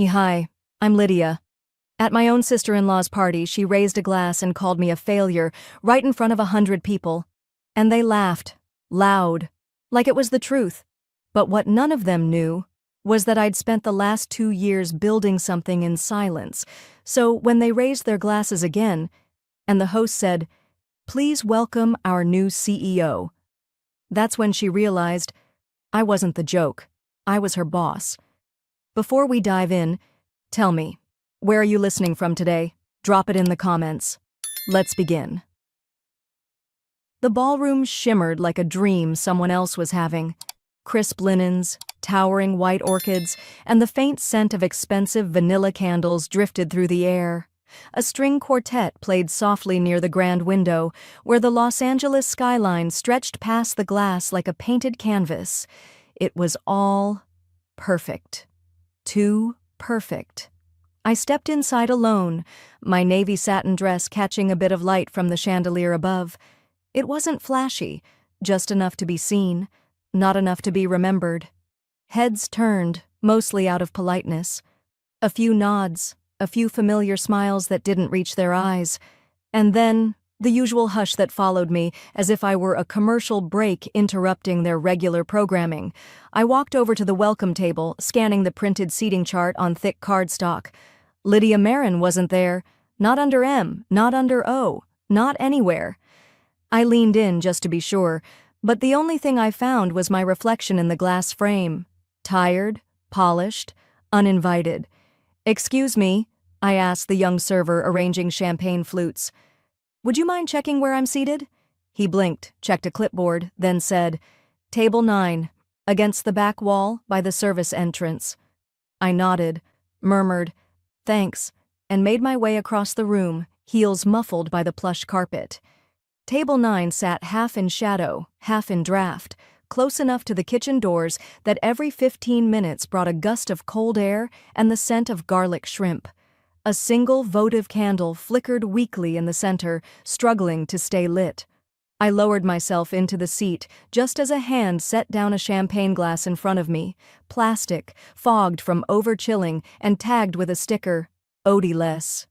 Hi, I'm Lydia. At my own sister-in-law's party, she raised a glass and called me a failure right in front of 100 people. And they laughed, loud, like it was the truth. But what none of them knew was that I'd spent the last 2 years building something in silence. So when they raised their glasses again, and the host said, "Please welcome our new CEO," that's when she realized I wasn't the joke. I was her boss. Before we dive in, tell me, where are you listening from today? Drop it in the comments. Let's begin. The ballroom shimmered like a dream someone else was having. Crisp linens, towering white orchids, and the faint scent of expensive vanilla candles drifted through the air. A string quartet played softly near the grand window, where the Los Angeles skyline stretched past the glass like a painted canvas. It was all perfect. Too perfect. I stepped inside alone, my navy satin dress catching a bit of light from the chandelier above. It wasn't flashy, just enough to be seen, not enough to be remembered. Heads turned, mostly out of politeness. A few nods, a few familiar smiles that didn't reach their eyes. And then, the usual hush that followed me, as if I were a commercial break interrupting their regular programming. I walked over to the welcome table, scanning the printed seating chart on thick cardstock. Lydia Marin wasn't there. Not under M, not under O, not anywhere. I leaned in just to be sure, but the only thing I found was my reflection in the glass frame. Tired, polished, uninvited. "Excuse me," I asked the young server arranging champagne flutes. "Would you mind checking where I'm seated?" He blinked, checked a clipboard, then said, "Table 9, against the back wall by the service entrance." I nodded, murmured, "Thanks," and made my way across the room, heels muffled by the plush carpet. Table 9 sat half in shadow, half in draft, close enough to the kitchen doors that every 15 minutes brought a gust of cold air and the scent of garlic shrimp. A single votive candle flickered weakly in the center, struggling to stay lit. I lowered myself into the seat just as a hand set down a champagne glass in front of me, plastic, fogged from over-chilling and tagged with a sticker, "Odie-less."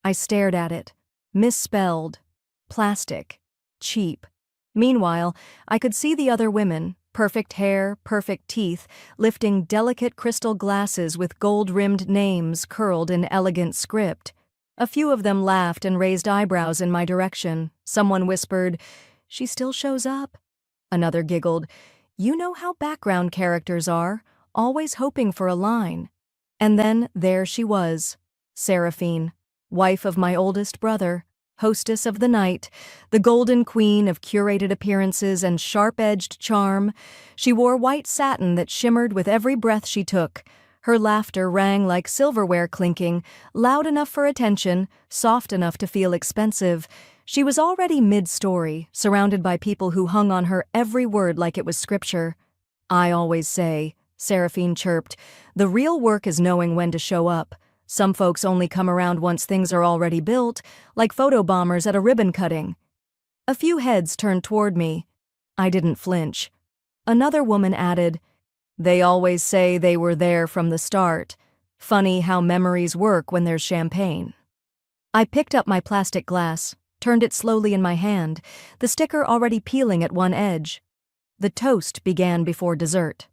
I stared at it, misspelled, plastic, cheap. Meanwhile, I could see the other women, perfect hair, perfect teeth, lifting delicate crystal glasses with gold-rimmed names curled in elegant script. A few of them laughed and raised eyebrows in my direction. Someone whispered, "She still shows up." Another giggled, "You know how background characters are, always hoping for a line." And then there she was, Seraphine, wife of my oldest brother, hostess of the night, the golden queen of curated appearances and sharp-edged charm. She wore white satin that shimmered with every breath she took. Her laughter rang like silverware clinking, loud enough for attention, soft enough to feel expensive. She was already mid-story, surrounded by people who hung on her every word like it was scripture. "I always say," Seraphine chirped, "the real work is knowing when to show up. Some folks only come around once things are already built, like photobombers at a ribbon cutting." A few heads turned toward me. I didn't flinch. Another woman added, "They always say they were there from the start. Funny how memories work when there's champagne." I picked up my plastic glass, turned it slowly in my hand, the sticker already peeling at one edge. The toast began before dessert.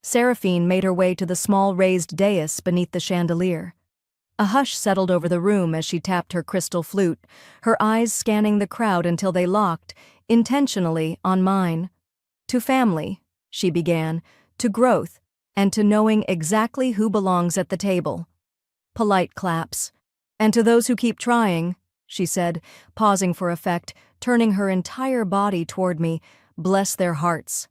Seraphine made her way to the small raised dais beneath the chandelier. A hush settled over the room as she tapped her crystal flute, her eyes scanning the crowd until they locked, intentionally, on mine. "To family," she began, "to growth, and to knowing exactly who belongs at the table." Polite claps. "And to those who keep trying," she said, pausing for effect, turning her entire body toward me, "bless their hearts."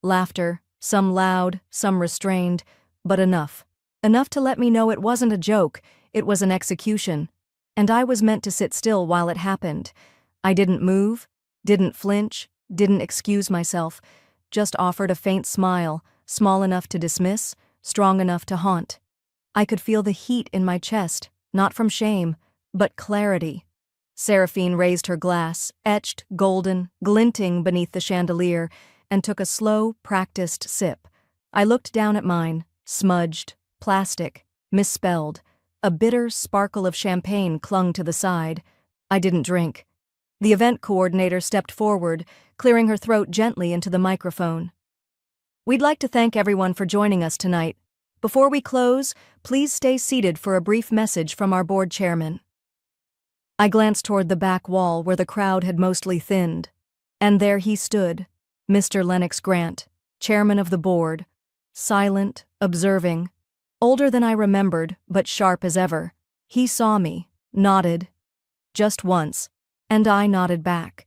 Laughter. Some loud, some restrained, but enough. Enough to let me know it wasn't a joke, it was an execution. And I was meant to sit still while it happened. I didn't move, didn't flinch, didn't excuse myself, just offered a faint smile, small enough to dismiss, strong enough to haunt. I could feel the heat in my chest, not from shame, but clarity. Seraphine raised her glass, etched, golden, glinting beneath the chandelier, and took a slow, practiced sip. I looked down at mine, smudged, plastic, misspelled. A bitter sparkle of champagne clung to the side. I didn't drink. The event coordinator stepped forward, clearing her throat gently into the microphone. We'd like to thank everyone for joining us tonight. Before we close, please stay seated for a brief message from our board chairman. I glanced toward the back wall where the crowd had mostly thinned. And there he stood, Mr. Lennox Grant, chairman of the board, silent, observing, older than I remembered, but sharp as ever. He saw me, nodded, just once, and I nodded back.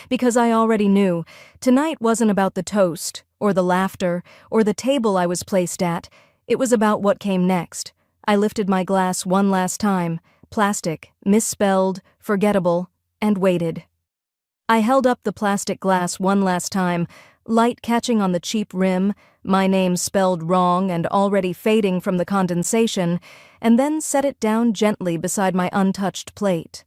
Because I already knew, tonight wasn't about the toast, or the laughter, or the table I was placed at. It was about what came next. I lifted my glass one last time, plastic, misspelled, forgettable, and waited. I held up the plastic glass one last time, light catching on the cheap rim, my name spelled wrong and already fading from the condensation, and then set it down gently beside my untouched plate.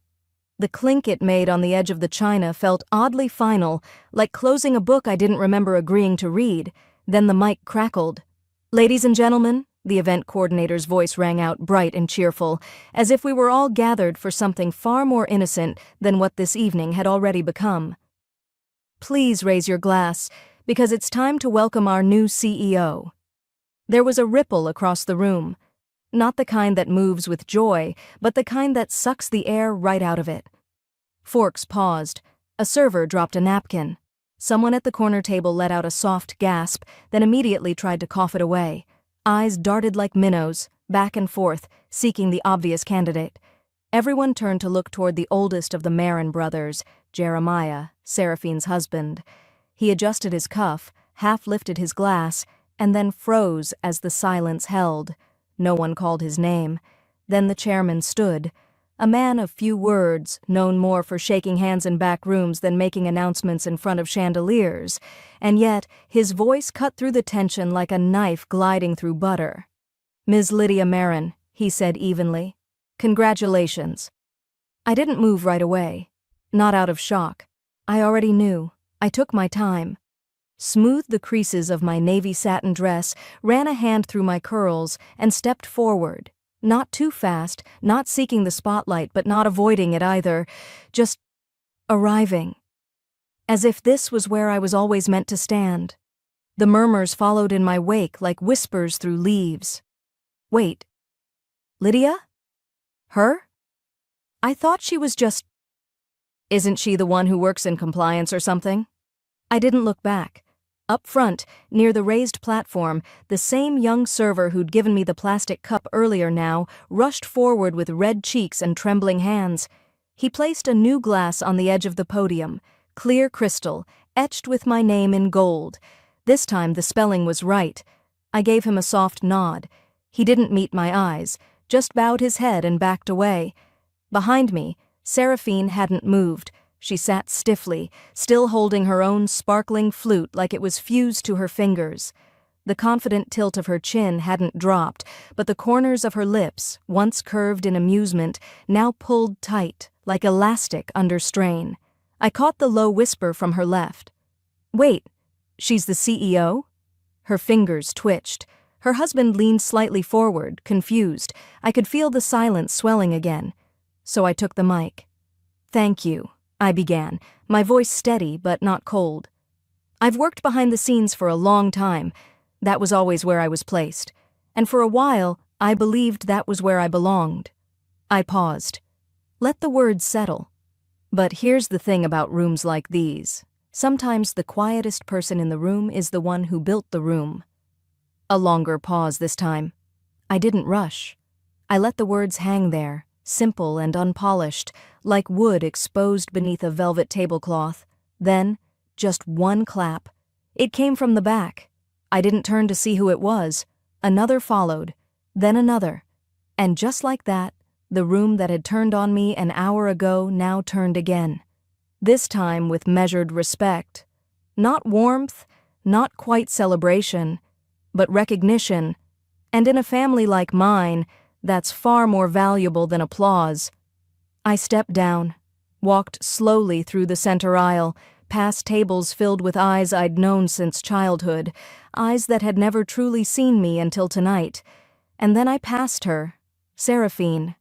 The clink it made on the edge of the china felt oddly final, like closing a book I didn't remember agreeing to read. Then the mic crackled. "Ladies and gentlemen," the event coordinator's voice rang out bright and cheerful, as if we were all gathered for something far more innocent than what this evening had already become. "Please raise your glass, because it's time to welcome our new CEO." There was a ripple across the room. Not the kind that moves with joy, but the kind that sucks the air right out of it. Forks paused. A server dropped a napkin. Someone at the corner table let out a soft gasp, then immediately tried to cough it away. Eyes darted like minnows, back and forth, seeking the obvious candidate. Everyone turned to look toward the oldest of the Marin brothers, Jeremiah, Seraphine's husband. He adjusted his cuff, half lifted his glass, and then froze as the silence held. No one called his name. Then the chairman stood, a man of few words, known more for shaking hands in back rooms than making announcements in front of chandeliers, and yet his voice cut through the tension like a knife gliding through butter. "Ms. Lydia Marin," he said evenly, "congratulations." I didn't move right away. Not out of shock. I already knew. I took my time. Smoothed the creases of my navy satin dress, ran a hand through my curls, and stepped forward. Not too fast, not seeking the spotlight, but not avoiding it either. Just arriving. As if this was where I was always meant to stand. The murmurs followed in my wake like whispers through leaves. Wait. Lydia? Her? I thought she was just... Isn't she the one who works in compliance or something? I didn't look back. Up front, near the raised platform, the same young server who'd given me the plastic cup earlier now rushed forward with red cheeks and trembling hands. He placed a new glass on the edge of the podium, clear crystal, etched with my name in gold. This time the spelling was right. I gave him a soft nod. He didn't meet my eyes, just bowed his head and backed away. Behind me, Seraphine hadn't moved. She sat stiffly, still holding her own sparkling flute like it was fused to her fingers. The confident tilt of her chin hadn't dropped, but the corners of her lips, once curved in amusement, now pulled tight, like elastic under strain. I caught the low whisper from her left. "Wait, she's the CEO?" Her fingers twitched. Her husband leaned slightly forward, confused. I could feel the silence swelling again. So I took the mic. "Thank you," I began, my voice steady but not cold. "I've worked behind the scenes for a long time. That was always where I was placed. And for a while, I believed that was where I belonged." I paused. Let the words settle. But here's the thing about rooms like these. Sometimes the quietest person in the room is the one who built the room. A longer pause this time. I didn't rush. I let the words hang there, simple and unpolished, like wood exposed beneath a velvet tablecloth. Then, just one clap. It came from the back. I didn't turn to see who it was. Another followed, then another. And just like that, the room that had turned on me an hour ago now turned again. This time with measured respect. Not warmth, not quite celebration, but recognition. And in a family like mine, that's far more valuable than applause. I stepped down, walked slowly through the center aisle, past tables filled with eyes I'd known since childhood, eyes that had never truly seen me until tonight. And then I passed her. Seraphine.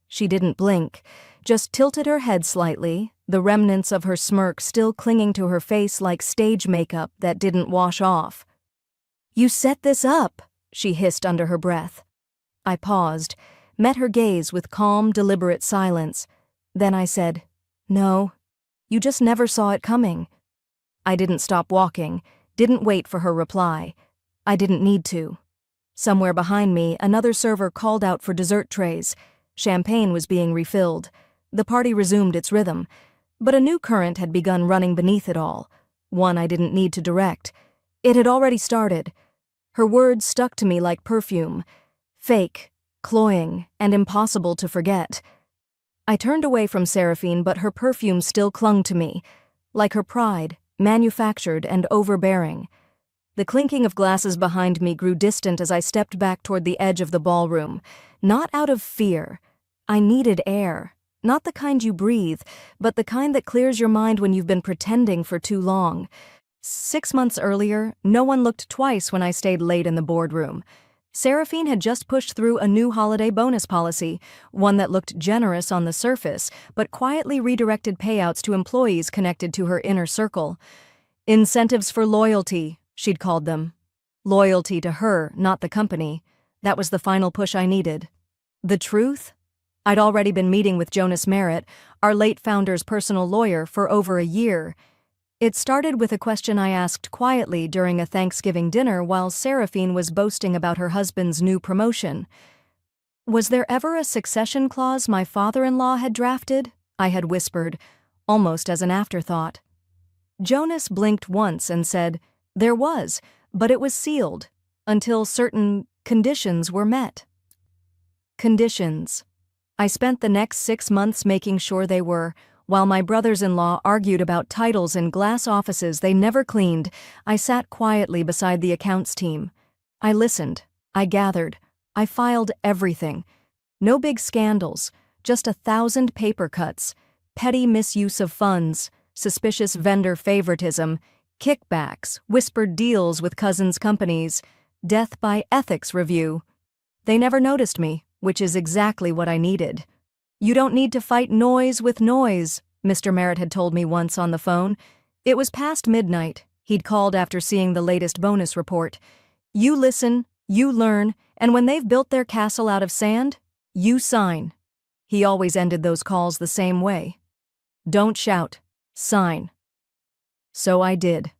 She didn't blink, just tilted her head slightly, the remnants of her smirk still clinging to her face like stage makeup that didn't wash off. "You set this up," she hissed under her breath. I paused, met her gaze with calm, deliberate silence. Then I said, "No, you just never saw it coming." I didn't stop walking, didn't wait for her reply. I didn't need to. Somewhere behind me, another server called out for dessert trays. Champagne was being refilled. The party resumed its rhythm. But a new current had begun running beneath it all, one I didn't need to direct. It had already started. Her words stuck to me like perfume. Fake, cloying, and impossible to forget. I turned away from Seraphine, but her perfume still clung to me, like her pride, manufactured and overbearing. The clinking of glasses behind me grew distant as I stepped back toward the edge of the ballroom. Not out of fear. I needed air. Not the kind you breathe, but the kind that clears your mind when you've been pretending for too long. 6 months earlier, no one looked twice when I stayed late in the boardroom. Seraphine had just pushed through a new holiday bonus policy, one that looked generous on the surface, but quietly redirected payouts to employees connected to her inner circle. Incentives for loyalty, she'd called them. Loyalty to her, not the company. That was the final push I needed. The truth? I'd already been meeting with Jonas Merritt, our late founder's personal lawyer, for over a year. It started with a question I asked quietly during a Thanksgiving dinner while Seraphine was boasting about her husband's new promotion. "Was there ever a succession clause my father-in-law had drafted?" I had whispered, almost as an afterthought. Jonas blinked once and said, "There was, but it was sealed, until certain conditions were met." Conditions. I spent the next 6 months making sure they were. While my brothers-in-law argued about titles in glass offices they never cleaned, I sat quietly beside the accounts team. I listened. I gathered. I filed everything. No big scandals, just 1,000 paper cuts, petty misuse of funds, suspicious vendor favoritism, kickbacks, whispered deals with cousins' companies, death by ethics review. They never noticed me, which is exactly what I needed. "You don't need to fight noise with noise," Mr. Merritt had told me once on the phone. It was past midnight. He'd called after seeing the latest bonus report. "You listen, you learn, and when they've built their castle out of sand, you sign." He always ended those calls the same way. "Don't shout. Sign." So I did.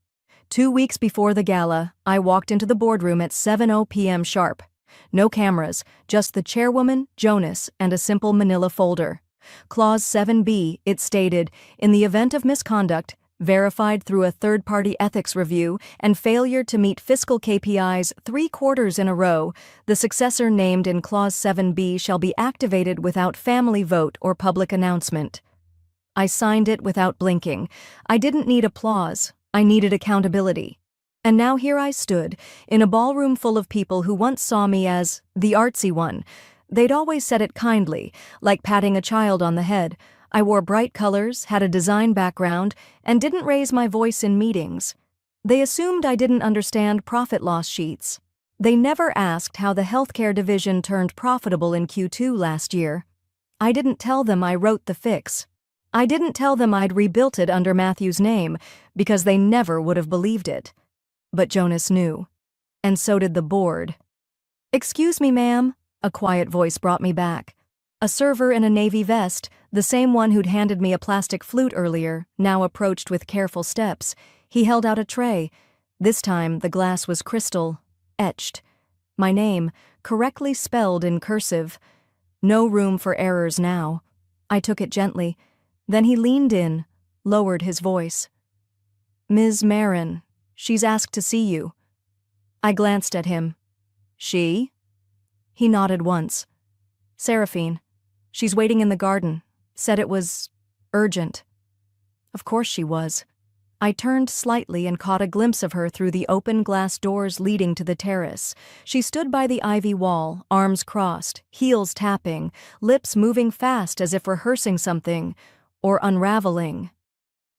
2 weeks before the gala, I walked into the boardroom at 7:00 p.m. sharp. No cameras, just the chairwoman, Jonas, and a simple manila folder. Clause 7B, it stated, in the event of misconduct, verified through a third-party ethics review, and failure to meet fiscal KPIs 3 quarters in a row, the successor named in Clause 7B shall be activated without family vote or public announcement. I signed it without blinking. I didn't need applause. I needed accountability. And now here I stood, in a ballroom full of people who once saw me as the artsy one. They'd always said it kindly, like patting a child on the head. I wore bright colors, had a design background, and didn't raise my voice in meetings. They assumed I didn't understand profit-loss sheets. They never asked how the healthcare division turned profitable in Q2 last year. I didn't tell them I wrote the fix. I didn't tell them I'd rebuilt it under Matthew's name, because they never would have believed it. But Jonas knew. And so did the board. "Excuse me, ma'am," a quiet voice brought me back. A server in a navy vest, the same one who'd handed me a plastic flute earlier, now approached with careful steps. He held out a tray. This time, the glass was crystal, etched. My name, correctly spelled in cursive. No room for errors now. I took it gently. Then he leaned in, lowered his voice. "Ms. Marin. She's asked to see you." I glanced at him. "She?" He nodded once. "Seraphine. She's waiting in the garden. Said it was urgent." Of course she was. I turned slightly and caught a glimpse of her through the open glass doors leading to the terrace. She stood by the ivy wall, arms crossed, heels tapping, lips moving fast as if rehearsing something, or unraveling.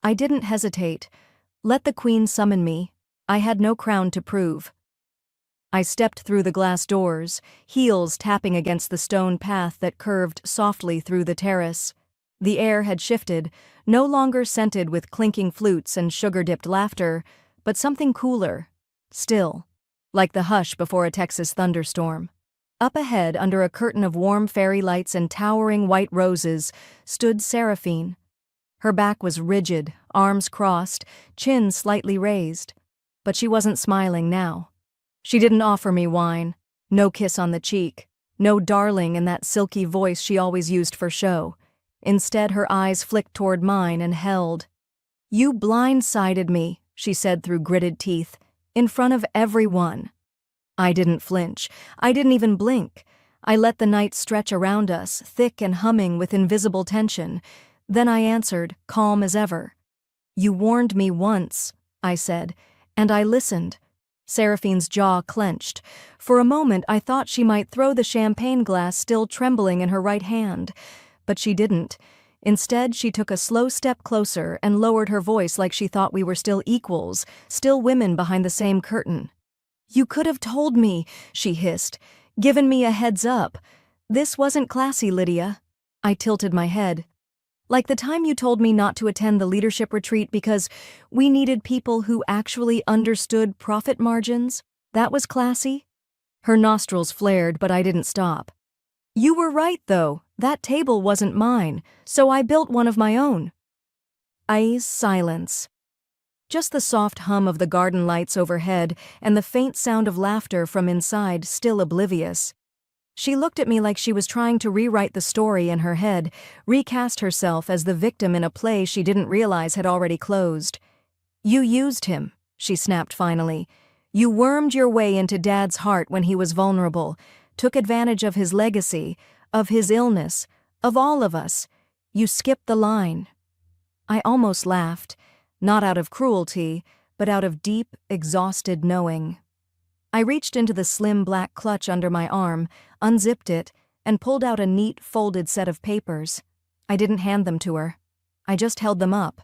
I didn't hesitate. Let the queen summon me. I had no crown to prove. I stepped through the glass doors, heels tapping against the stone path that curved softly through the terrace. The air had shifted, no longer scented with clinking flutes and sugar-dipped laughter, but something cooler, still, like the hush before a Texas thunderstorm. Up ahead, under a curtain of warm fairy lights and towering white roses, stood Seraphine. Her back was rigid, arms crossed, chin slightly raised. But she wasn't smiling now. She didn't offer me wine, no kiss on the cheek, no darling in that silky voice she always used for show. Instead, her eyes flicked toward mine and held. "You blindsided me," she said through gritted teeth, "in front of everyone." I didn't flinch. I didn't even blink. I let the night stretch around us, thick and humming with invisible tension. Then I answered, calm as ever. "You warned me once," I said, "and I listened." Seraphine's jaw clenched. For a moment I thought she might throw the champagne glass still trembling in her right hand. But she didn't. Instead, she took a slow step closer and lowered her voice like she thought we were still equals, still women behind the same curtain. "You could have told me," she hissed, "given me a heads up. This wasn't classy, Lydia." I tilted my head. "Like the time you told me not to attend the leadership retreat because we needed people who actually understood profit margins? That was classy?" Her nostrils flared, but I didn't stop. "You were right, though. That table wasn't mine, so I built one of my own." Silence. Just the soft hum of the garden lights overhead and the faint sound of laughter from inside, still oblivious. She looked at me like she was trying to rewrite the story in her head, recast herself as the victim in a play she didn't realize had already closed. "You used him," she snapped finally. "You wormed your way into Dad's heart when he was vulnerable, took advantage of his legacy, of his illness, of all of us. You skipped the line." I almost laughed, not out of cruelty, but out of deep, exhausted knowing. I reached into the slim black clutch under my arm, unzipped it, and pulled out a neat, folded set of papers. I didn't hand them to her. I just held them up.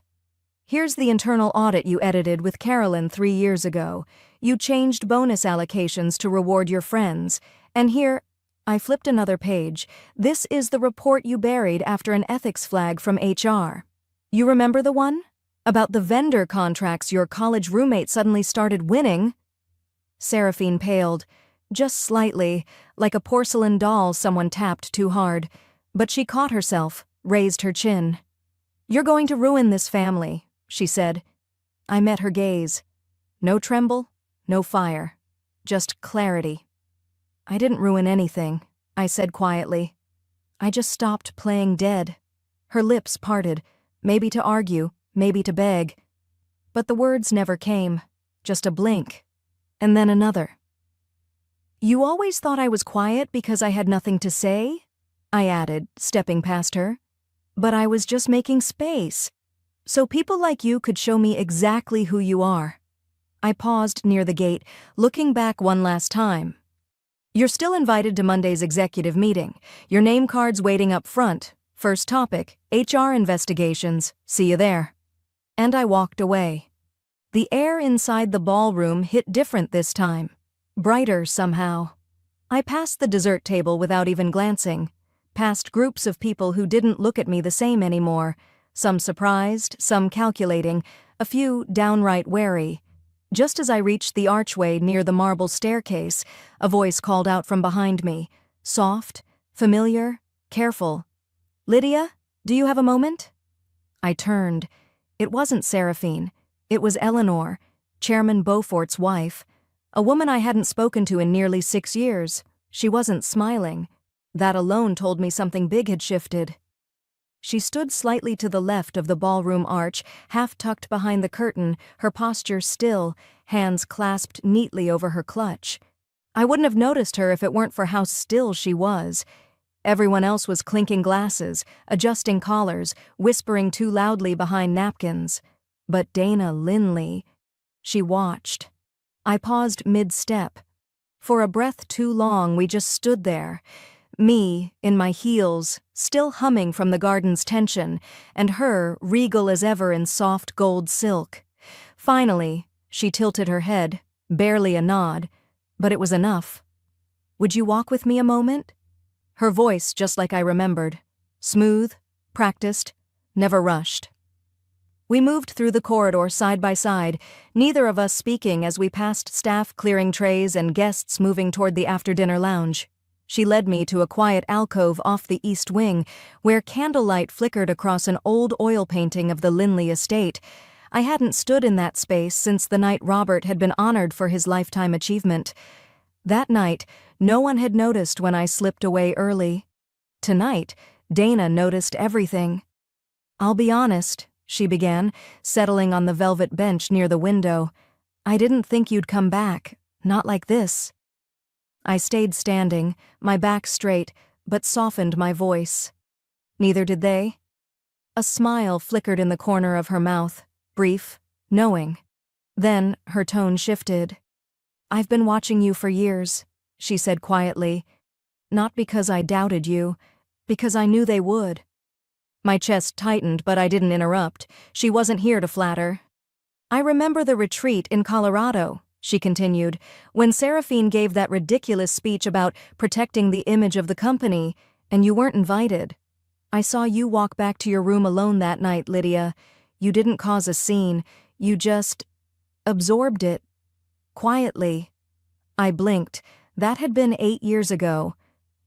"Here's the internal audit you edited with Carolyn 3 years ago. You changed bonus allocations to reward your friends. And here," I flipped another page, "this is the report you buried after an ethics flag from HR. You remember the one? About the vendor contracts your college roommate suddenly started winning?" Seraphine paled, just slightly, like a porcelain doll someone tapped too hard. But she caught herself, raised her chin. "You're going to ruin this family," she said. I met her gaze. No tremble, no fire. Just clarity. "I didn't ruin anything," I said quietly. "I just stopped playing dead." Her lips parted, maybe to argue, maybe to beg. But the words never came, just a blink. And then another. "You always thought I was quiet because I had nothing to say?" I added, stepping past her. "But I was just making space, so people like you could show me exactly who you are." I paused near the gate, looking back one last time. "You're still invited to Monday's executive meeting. Your name card's waiting up front. First topic, HR investigations. See you there." And I walked away. The air inside the ballroom hit different this time. Brighter somehow. I passed the dessert table without even glancing. Past groups of people who didn't look at me the same anymore. Some surprised, some calculating, a few downright wary. Just as I reached the archway near the marble staircase, a voice called out from behind me. Soft, familiar, careful. "Lydia, do you have a moment?" I turned. It wasn't Seraphine. It was Eleanor, Chairman Beaufort's wife, a woman I hadn't spoken to in nearly 6 years. She wasn't smiling. That alone told me something big had shifted. She stood slightly to the left of the ballroom arch, half tucked behind the curtain, her posture still, hands clasped neatly over her clutch. I wouldn't have noticed her if it weren't for how still she was. Everyone else was clinking glasses, adjusting collars, whispering too loudly behind napkins. But Dana Linley, she watched. I paused mid-step. For a breath too long, we just stood there. Me, in my heels, still humming from the garden's tension, and her, regal as ever in soft gold silk. Finally, she tilted her head, barely a nod. But it was enough. Would you walk with me a moment? Her voice just like I remembered. Smooth, practiced, never rushed. We moved through the corridor side by side, neither of us speaking as we passed staff clearing trays and guests moving toward the after-dinner lounge. She led me to a quiet alcove off the east wing, where candlelight flickered across an old oil painting of the Linley estate. I hadn't stood in that space since the night Robert had been honored for his lifetime achievement. That night, no one had noticed when I slipped away early. Tonight, Dana noticed everything. "I'll be honest," she began, settling on the velvet bench near the window. "I didn't think you'd come back, not like this." I stayed standing, my back straight, but softened my voice. Neither did they. A smile flickered in the corner of her mouth, brief, knowing. Then her tone shifted. "I've been watching you for years," she said quietly. "Not because I doubted you, because I knew they would." My chest tightened, but I didn't interrupt. She wasn't here to flatter. "I remember the retreat in Colorado," she continued, "when Seraphine gave that ridiculous speech about protecting the image of the company, and you weren't invited. I saw you walk back to your room alone that night, Lydia. You didn't cause a scene, you just absorbed it. Quietly." I blinked. That had been 8 years ago.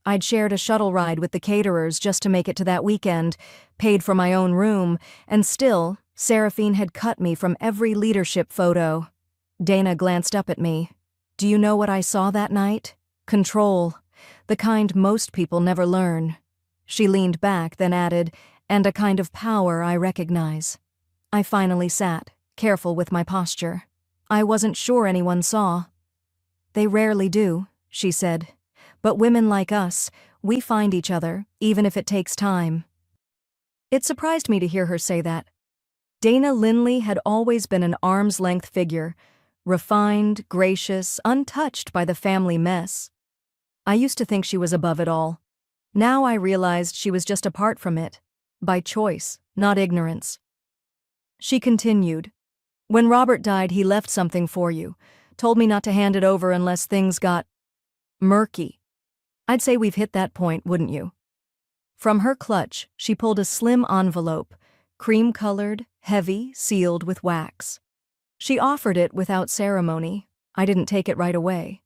I'd shared a shuttle ride with the caterers just to make it to that weekend, paid for my own room, and still, Seraphine had cut me from every leadership photo. Dana glanced up at me. "Do you know what I saw that night? Control. The kind most people never learn." She leaned back, then added, "And a kind of power I recognize." I finally sat, careful with my posture. I wasn't sure anyone saw. "They rarely do," she said. "But women like us, we find each other, even if it takes time." It surprised me to hear her say that. Dana Linley had always been an arm's-length figure, refined, gracious, untouched by the family mess. I used to think she was above it all. Now I realized she was just apart from it, by choice, not ignorance. She continued, "When Robert died, he left something for you, told me not to hand it over unless things got murky. I'd say we've hit that point, wouldn't you?" From her clutch, she pulled a slim envelope, cream-colored, heavy, sealed with wax. She offered it without ceremony. I didn't take it right away.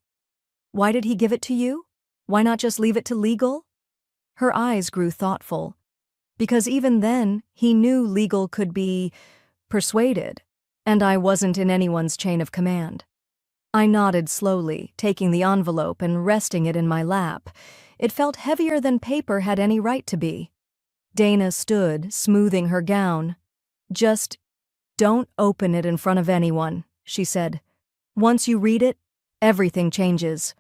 "Why did he give it to you? Why not just leave it to legal?" Her eyes grew thoughtful. Because even then, he knew legal could be persuaded, and I wasn't in anyone's chain of command. I nodded slowly, taking the envelope and resting it in my lap. It felt heavier than paper had any right to be. Dana stood, smoothing her gown. "Just don't open it in front of anyone," she said. "Once you read it, everything changes."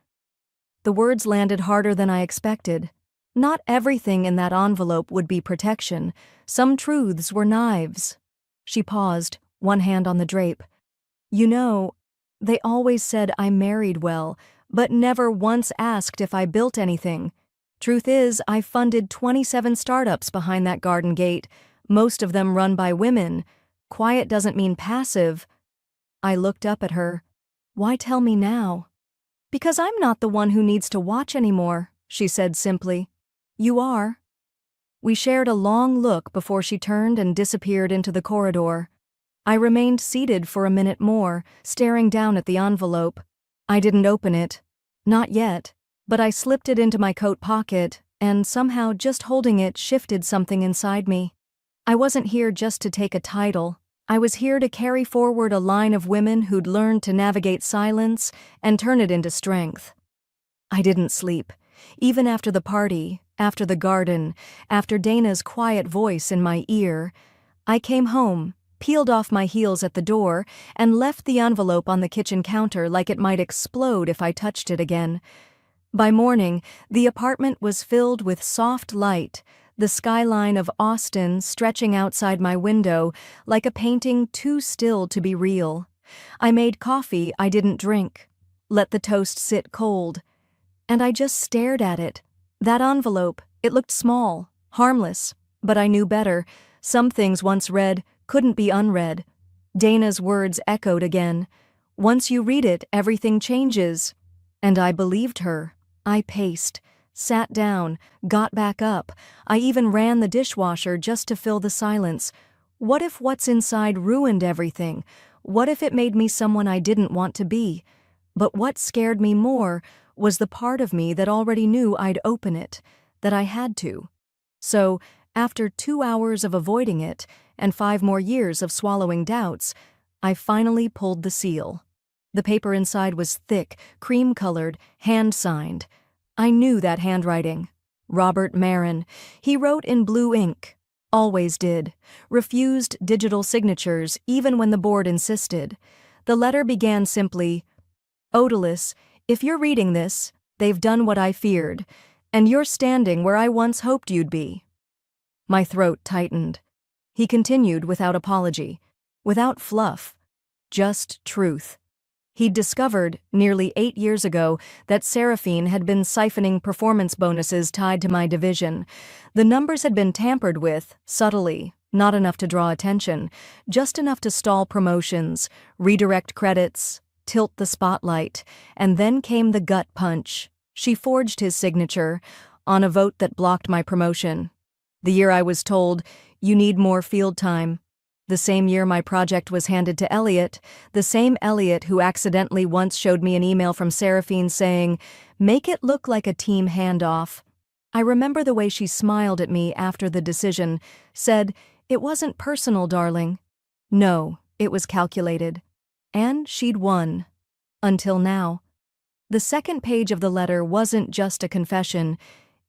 The words landed harder than I expected. Not everything in that envelope would be protection. Some truths were knives. She paused, one hand on the drape. "You know, they always said I married well, but never once asked if I built anything. Truth is, I funded 27 startups behind that garden gate, most of them run by women. Quiet doesn't mean passive." I looked up at her. "Why tell me now?" "Because I'm not the one who needs to watch anymore," she said simply. "You are." We shared a long look before she turned and disappeared into the corridor. I remained seated for a minute more, staring down at the envelope. I didn't open it. Not yet. But I slipped it into my coat pocket, and somehow just holding it shifted something inside me. I wasn't here just to take a title. I was here to carry forward a line of women who'd learned to navigate silence and turn it into strength. I didn't sleep. Even after the party, after the garden, after Dana's quiet voice in my ear, I came home, peeled off my heels at the door, and left the envelope on the kitchen counter like it might explode if I touched it again. By morning, the apartment was filled with soft light, the skyline of Austin stretching outside my window like a painting too still to be real. I made coffee I didn't drink, let the toast sit cold, and I just stared at it. That envelope, it looked small, harmless, but I knew better. Some things once read couldn't be unread. Dana's words echoed again. "Once you read it, everything changes." And I believed her. I paced, sat down, got back up. I even ran the dishwasher just to fill the silence. What if what's inside ruined everything? What if it made me someone I didn't want to be? But what scared me more was the part of me that already knew I'd open it, that I had to. So, after 2 hours of avoiding it, and 5 more years of swallowing doubts, I finally pulled the seal. The paper inside was thick, cream-colored, hand-signed. I knew that handwriting. Robert Marin. He wrote in blue ink. Always did. Refused digital signatures, even when the board insisted. The letter began simply, "Odalus, if you're reading this, they've done what I feared, and you're standing where I once hoped you'd be." My throat tightened. He continued without apology, without fluff, just truth. He'd discovered, nearly 8 years ago, that Seraphine had been siphoning performance bonuses tied to my division. The numbers had been tampered with, subtly, not enough to draw attention, just enough to stall promotions, redirect credits, tilt the spotlight, and then came the gut punch. She forged his signature on a vote that blocked my promotion. The year I was told, "You need more field time." The same year my project was handed to Elliot, the same Elliot who accidentally once showed me an email from Seraphine saying, "Make it look like a team handoff." I remember the way she smiled at me after the decision, said, "It wasn't personal, darling." No, it was calculated. And she'd won. Until now. The second page of the letter wasn't just a confession,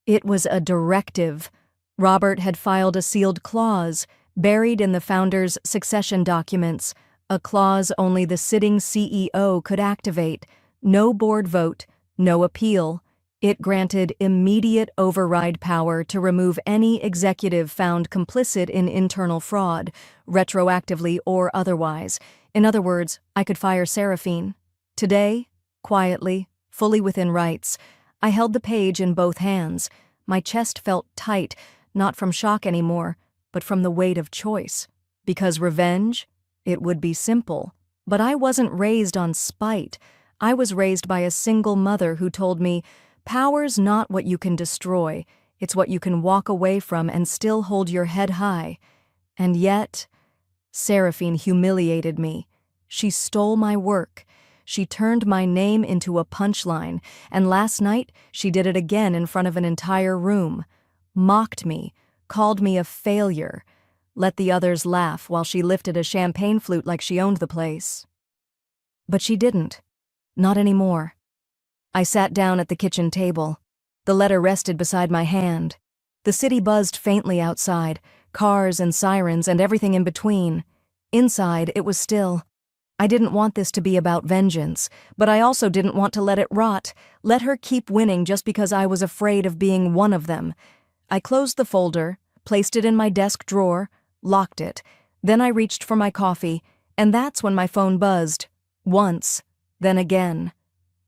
it was a directive. Robert had filed a sealed clause, buried in the founder's succession documents, a clause only the sitting CEO could activate. No board vote, no appeal. It granted immediate override power to remove any executive found complicit in internal fraud, retroactively or otherwise. In other words, I could fire Seraphine. Today, quietly, fully within rights, I held the page in both hands. My chest felt tight, not from shock anymore, but from the weight of choice. Because revenge? It would be simple. But I wasn't raised on spite. I was raised by a single mother who told me, "Power's not what you can destroy, it's what you can walk away from and still hold your head high." And yet, Seraphine humiliated me. She stole my work. She turned my name into a punchline, and last night she did it again in front of an entire room. Mocked me, called me a failure, let the others laugh while she lifted a champagne flute like she owned the place. But she didn't. Not anymore. I sat down at the kitchen table. The letter rested beside my hand. The city buzzed faintly outside, cars and sirens and everything in between. Inside, it was still. I didn't want this to be about vengeance, but I also didn't want to let it rot, let her keep winning just because I was afraid of being one of them. I closed the folder, placed it in my desk drawer, locked it. Then I reached for my coffee, and that's when my phone buzzed. Once, then again.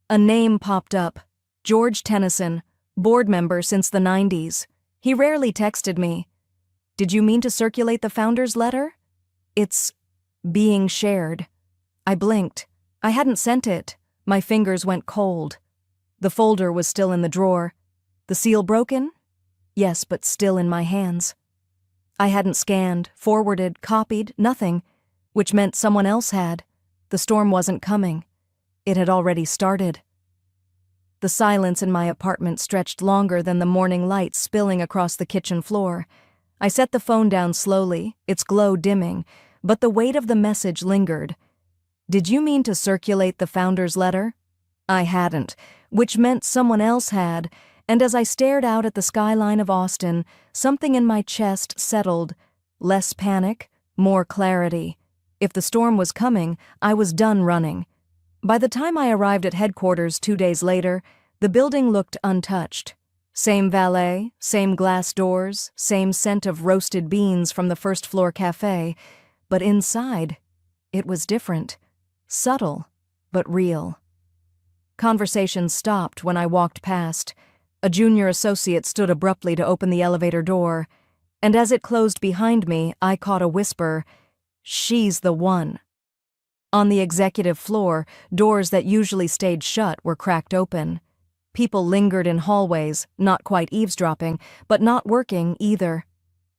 A name popped up. George Tennyson, board member since the 90s. He rarely texted me. "Did you mean to circulate the founder's letter?" "It's being shared." I blinked. I hadn't sent it. My fingers went cold. The folder was still in the drawer. The seal broken? Yes, but still in my hands. I hadn't scanned, forwarded, copied, nothing, which meant someone else had. The storm wasn't coming. It had already started. The silence in my apartment stretched longer than the morning light spilling across the kitchen floor. I set the phone down slowly, its glow dimming, but the weight of the message lingered. "Did you mean to circulate the founder's letter?" I hadn't, which meant someone else had, and as I stared out at the skyline of Austin, something in my chest settled. Less panic, more clarity. If the storm was coming, I was done running. By the time I arrived at headquarters 2 days later, the building looked untouched. Same valet, same glass doors, same scent of roasted beans from the first-floor cafe, but inside, it was different. Subtle, but real. Conversation stopped when I walked past. A junior associate stood abruptly to open the elevator door, and as it closed behind me, I caught a whisper, "She's the one." On the executive floor, doors that usually stayed shut were cracked open. People lingered in hallways, not quite eavesdropping, but not working either.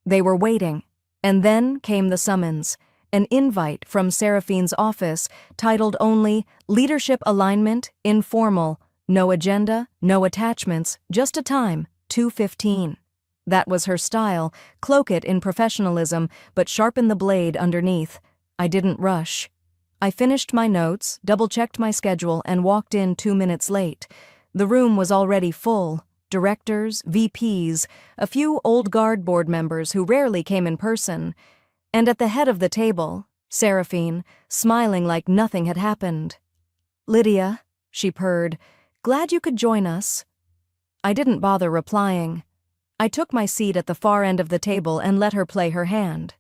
They were waiting. And then came the summons, an invite from Seraphine's office titled only Leadership Alignment, Informal, no agenda, no attachments, just a time, 2:15. That was her style, cloak it in professionalism, but sharpen the blade underneath. I didn't rush. I finished my notes, double-checked my schedule, and walked in 2 minutes late. The room was already full. Directors, VPs, a few old guard board members who rarely came in person. And at the head of the table, Seraphine, smiling like nothing had happened. "Lydia," she purred, "glad you could join us." I didn't bother replying. I took my seat at the far end of the table and let her play her hand.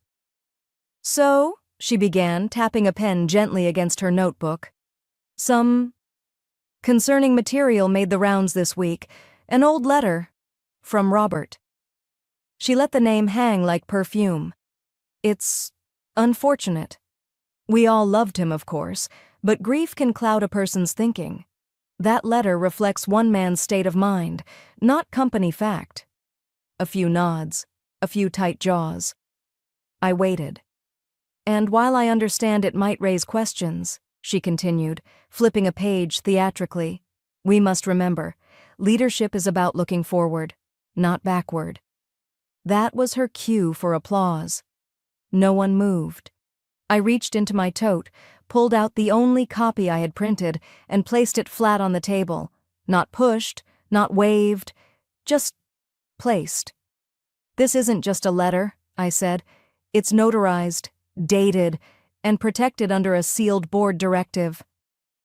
"So," she began, tapping a pen gently against her notebook. "Some concerning material made the rounds this week. An old letter. From Robert." She let the name hang like perfume. "It's unfortunate. We all loved him, of course, but grief can cloud a person's thinking. That letter reflects one man's state of mind, not company fact." A few nods, a few tight jaws. I waited. "And while I understand it might raise questions," she continued, flipping a page theatrically, "we must remember, leadership is about looking forward, not backward." That was her cue for applause. No one moved. I reached into my tote, pulled out the only copy I had printed, and placed it flat on the table. Not pushed, not waved, just placed. "This isn't just a letter," I said. "It's notarized, dated, and protected under a sealed board directive."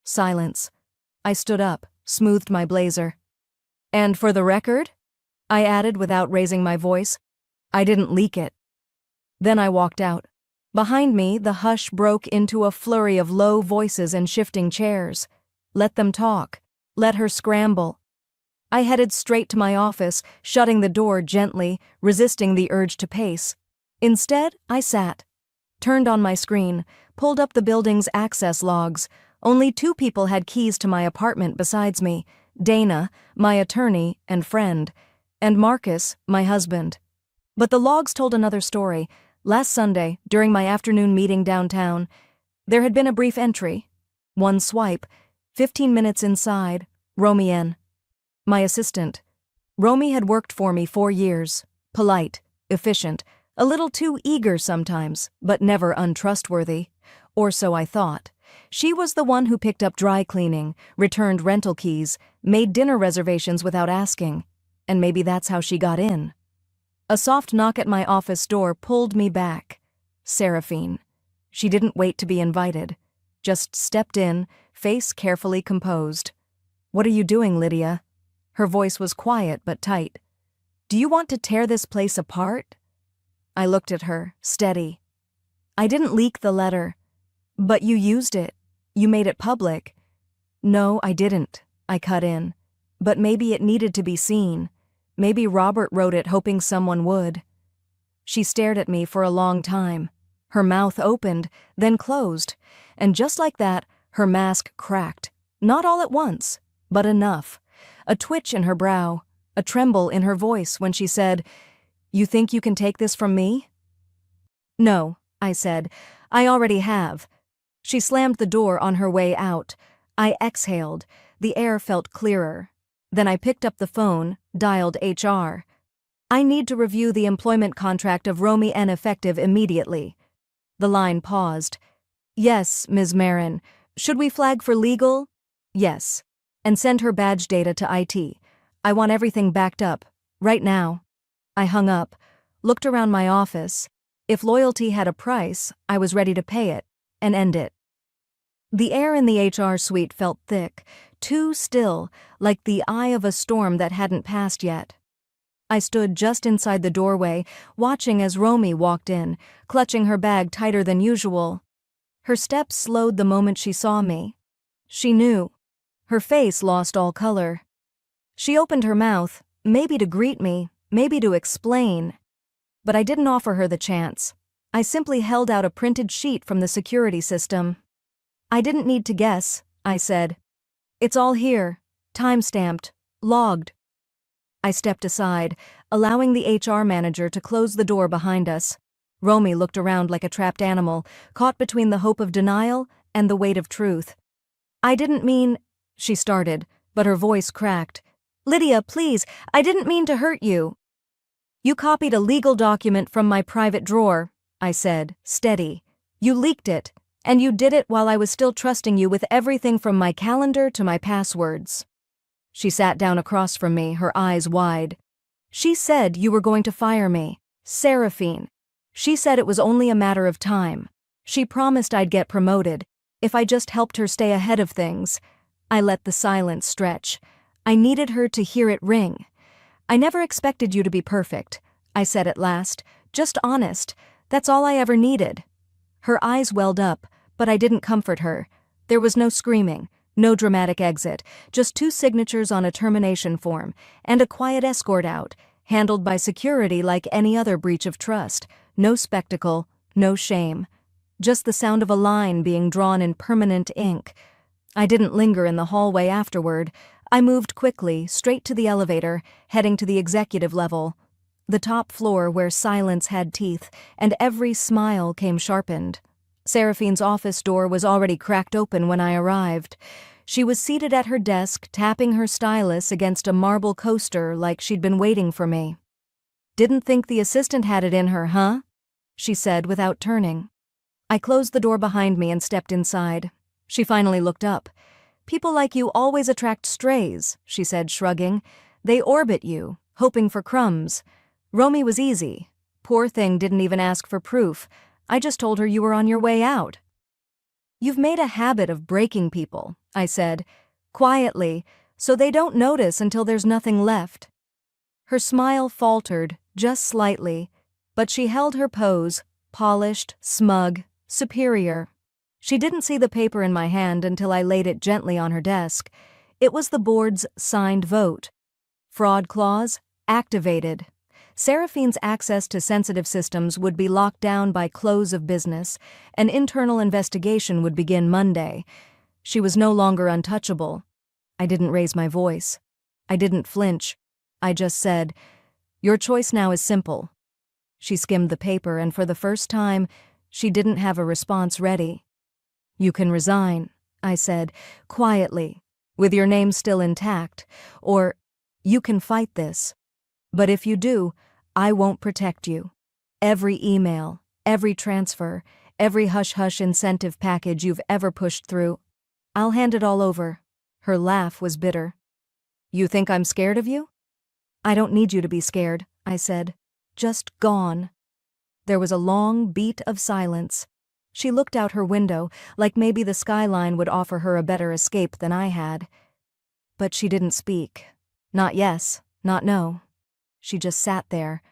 Silence. I stood up, smoothed my blazer. "And for the record," I added without raising my voice, "I didn't leak it." Then I walked out. Behind me, the hush broke into a flurry of low voices and shifting chairs. Let them talk. Let her scramble. I headed straight to my office, shutting the door gently, resisting the urge to pace. Instead, I sat, turned on my screen, pulled up the building's access logs. Only 2 people had keys to my apartment besides me: Dana, my attorney and friend, and Marcus, my husband. But the logs told another story. Last Sunday, during my afternoon meeting downtown, there had been a brief entry. One swipe, 15 minutes inside, Romy N. My assistant. Romy had worked for me 4 years. Polite, efficient, a little too eager sometimes, but never untrustworthy. Or so I thought. She was the one who picked up dry cleaning, returned rental keys, made dinner reservations without asking. And maybe that's how she got in. A soft knock at my office door pulled me back. Seraphine. She didn't wait to be invited. Just stepped in, face carefully composed. "What are you doing, Lydia?" Her voice was quiet but tight. "Do you want to tear this place apart?" I looked at her, steady. "I didn't leak the letter." "But you used it. You made it public." "No, I didn't," I cut in. "But maybe it needed to be seen. Maybe Robert wrote it hoping someone would." She stared at me for a long time. Her mouth opened, then closed, and just like that, her mask cracked. Not all at once, but enough. A twitch in her brow, a tremble in her voice when she said, "You think you can take this from me?" "No," I said. "I already have." She slammed the door on her way out. I exhaled. The air felt clearer. Then I picked up the phone, dialed HR. "I need to review the employment contract of Romy N. effective immediately." The line paused. "Yes, Ms. Marin. Should we flag for legal?" "Yes. And send her badge data to IT. I want everything backed up. Right now." I hung up, looked around my office. If loyalty had a price, I was ready to pay it, and end it. The air in the HR suite felt thick, too still, like the eye of a storm that hadn't passed yet. I stood just inside the doorway, watching as Romy walked in, clutching her bag tighter than usual. Her steps slowed the moment she saw me. She knew. Her face lost all color. She opened her mouth, maybe to greet me, maybe to explain. But I didn't offer her the chance. I simply held out a printed sheet from the security system. I didn't need to guess, I said. It's all here, time-stamped, logged. I stepped aside, allowing the HR manager to close the door behind us. Romy looked around like a trapped animal, caught between the hope of denial and the weight of truth. I didn't mean, she started, but her voice cracked. Lydia, please, I didn't mean to hurt you. You copied a legal document from my private drawer, I said, steady. You leaked it, and you did it while I was still trusting you with everything from my calendar to my passwords. She sat down across from me, her eyes wide. She said you were going to fire me. Seraphine. She said it was only a matter of time. She promised I'd get promoted, if I just helped her stay ahead of things. I let the silence stretch. I needed her to hear it ring. I never expected you to be perfect, I said at last. Just honest. That's all I ever needed. Her eyes welled up, but I didn't comfort her. There was no screaming, no dramatic exit, just 2 signatures on a termination form, and a quiet escort out, handled by security like any other breach of trust. No spectacle, no shame. Just the sound of a line being drawn in permanent ink. I didn't linger in the hallway afterward. I moved quickly, straight to the elevator, heading to the executive level. The top floor where silence had teeth, and every smile came sharpened. Seraphine's office door was already cracked open when I arrived. She was seated at her desk, tapping her stylus against a marble coaster like she'd been waiting for me. Didn't think the assistant had it in her, huh? She said without turning. I closed the door behind me and stepped inside. She finally looked up. People like you always attract strays, she said, shrugging. They orbit you, hoping for crumbs. Romy was easy. Poor thing didn't even ask for proof. I just told her you were on your way out. You've made a habit of breaking people, I said, quietly, so they don't notice until there's nothing left. Her smile faltered, just slightly, but she held her pose, polished, smug, superior. She didn't see the paper in my hand until I laid it gently on her desk. It was the board's signed vote. Fraud clause activated. Seraphine's access to sensitive systems would be locked down by close of business. An internal investigation would begin Monday. She was no longer untouchable. I didn't raise my voice. I didn't flinch. I just said, "Your choice now is simple." She skimmed the paper, and for the first time, she didn't have a response ready. "You can resign," I said, quietly, with your name still intact, or you can fight this. But if you do, I won't protect you. Every email, every transfer, every hush-hush incentive package you've ever pushed through, I'll hand it all over. Her laugh was bitter. You think I'm scared of you? I don't need you to be scared, I said. Just gone. There was a long beat of silence. She looked out her window, like maybe the skyline would offer her a better escape than I had. But she didn't speak. Not yes, not no. She just sat there,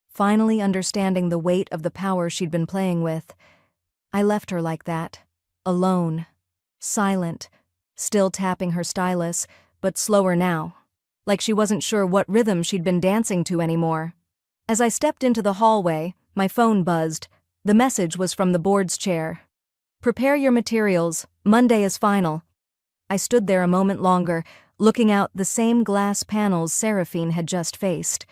finally understanding the weight of the power she'd been playing with. I left her like that, alone, silent, still tapping her stylus, but slower now, like she wasn't sure what rhythm she'd been dancing to anymore. As I stepped into the hallway, my phone buzzed. The message was from the board's chair. "Prepare your materials. Monday is final." I stood there a moment longer, looking out the same glass panels Seraphine had just faced.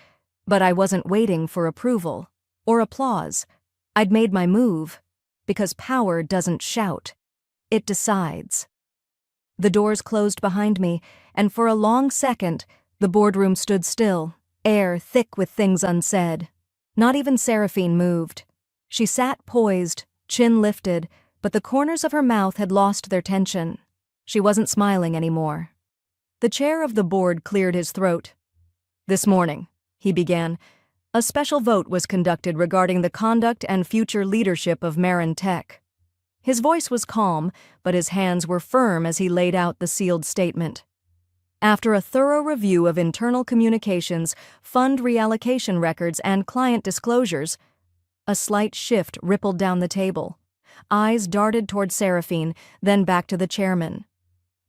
But I wasn't waiting for approval or applause. I'd made my move, because power doesn't shout. It decides. The doors closed behind me, and for a long second, the boardroom stood still, air thick with things unsaid. Not even Seraphine moved. She sat poised, chin lifted, but the corners of her mouth had lost their tension. She wasn't smiling anymore. The chair of the board cleared his throat. "This morning," he began, "a special vote was conducted regarding the conduct and future leadership of Marin Tech." His voice was calm, but his hands were firm as he laid out the sealed statement. "After a thorough review of internal communications, fund reallocation records, and client disclosures," a slight shift rippled down the table. Eyes darted toward Seraphine, then back to the chairman.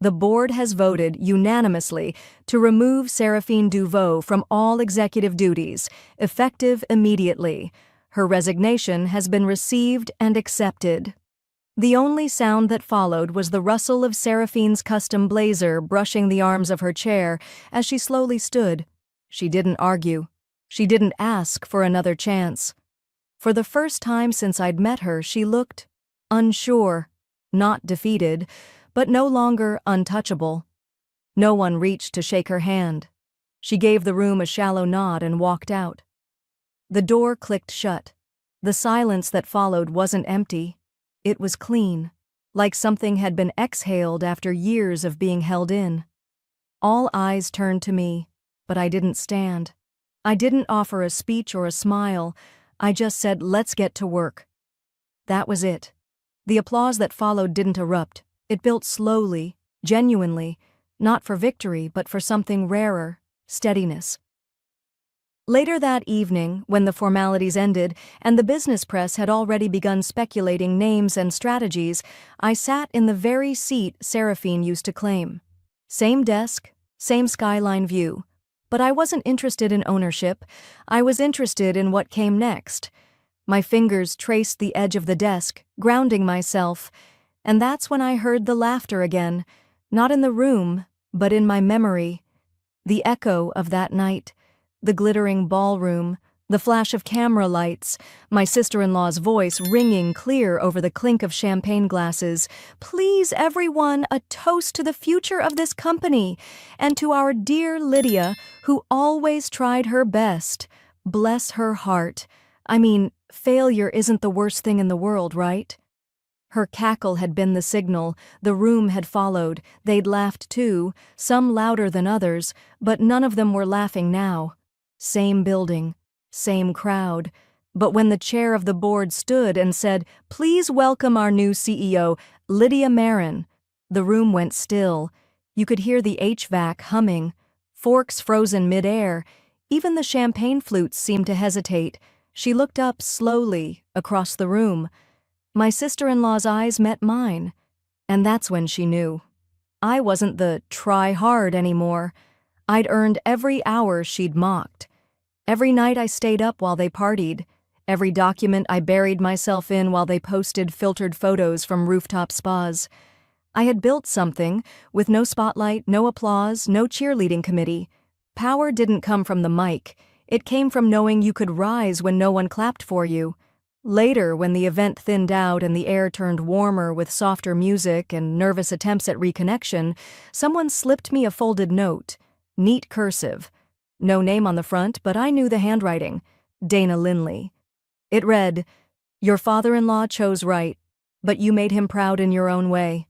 "The board has voted unanimously to remove Seraphine Duveau from all executive duties, effective immediately. Her resignation has been received and accepted." The only sound that followed was the rustle of Seraphine's custom blazer brushing the arms of her chair as she slowly stood. She didn't argue. She didn't ask for another chance. For the first time since I'd met her, she looked unsure, not defeated, but no longer untouchable. No one reached to shake her hand. She gave the room a shallow nod and walked out. The door clicked shut. The silence that followed wasn't empty. It was clean, like something had been exhaled after years of being held in. All eyes turned to me, but I didn't stand. I didn't offer a speech or a smile. I just said, "Let's get to work." That was it. The applause that followed didn't erupt. It built slowly, genuinely, not for victory, but for something rarer: steadiness. Later that evening, when the formalities ended and the business press had already begun speculating names and strategies, I sat in the very seat Seraphine used to claim. Same desk, same skyline view. But I wasn't interested in ownership. I was interested in what came next. My fingers traced the edge of the desk, grounding myself, and that's when I heard the laughter again, not in the room, but in my memory. The echo of that night. The glittering ballroom, the flash of camera lights, my sister-in-law's voice ringing clear over the clink of champagne glasses. "Please, everyone, a toast to the future of this company, and to our dear Lydia, who always tried her best. Bless her heart. I mean, failure isn't the worst thing in the world, right?" Her cackle had been the signal. The room had followed. They'd laughed too, some louder than others, but none of them were laughing now. Same building, same crowd. But when the chair of the board stood and said, "Please welcome our new CEO, Lydia Marin," the room went still. You could hear the HVAC humming, forks frozen mid-air. Even the champagne flutes seemed to hesitate. She looked up slowly across the room. My sister-in-law's eyes met mine, and that's when she knew. I wasn't the try hard anymore. I'd earned every hour she'd mocked. Every night I stayed up while they partied. Every document I buried myself in while they posted filtered photos from rooftop spas. I had built something, with no spotlight, no applause, no cheerleading committee. Power didn't come from the mic. It came from knowing you could rise when no one clapped for you. Later, when the event thinned out and the air turned warmer with softer music and nervous attempts at reconnection, someone slipped me a folded note. Neat cursive. No name on the front, but I knew the handwriting. Dana Linley. It read, "Your father-in-law chose right, but you made him proud in your own way."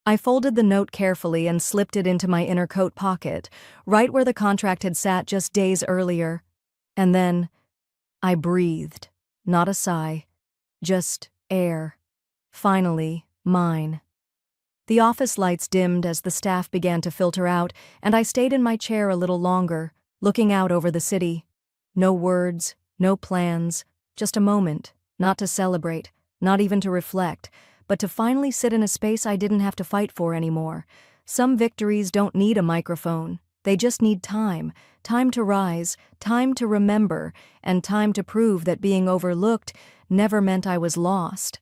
I folded the note carefully and slipped it into my inner coat pocket, right where the contract had sat just days earlier. And then I breathed. Not a sigh. Just air. Finally, mine. The office lights dimmed as the staff began to filter out, and I stayed in my chair a little longer, looking out over the city. No words, no plans, just a moment, not to celebrate, not even to reflect, but to finally sit in a space I didn't have to fight for anymore. Some victories don't need a microphone. They just need time. Time to rise, time to remember, and time to prove that being overlooked never meant I was lost.